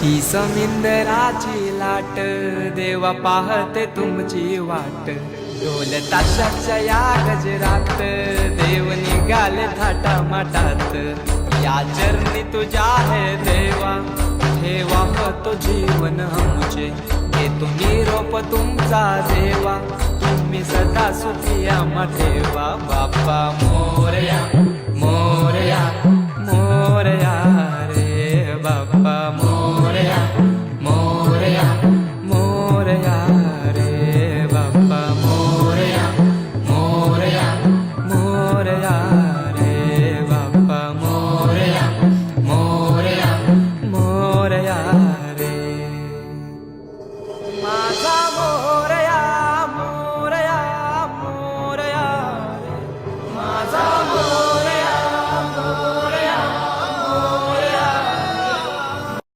ही समिंदराची लाट देवा पाहते तुमची वाट ढोल ताशाच्या या गजरात देव निघाले थाटा माटात या चरणी तुझ्या है देवा ठेवा तो जीवन आमचे घेतो निरोप तुमचा देवा तुम्ही सदा सुखी आम्हा ठेवा बाप्पा मोरया मोरया मोरया रे बाप्पा मोरया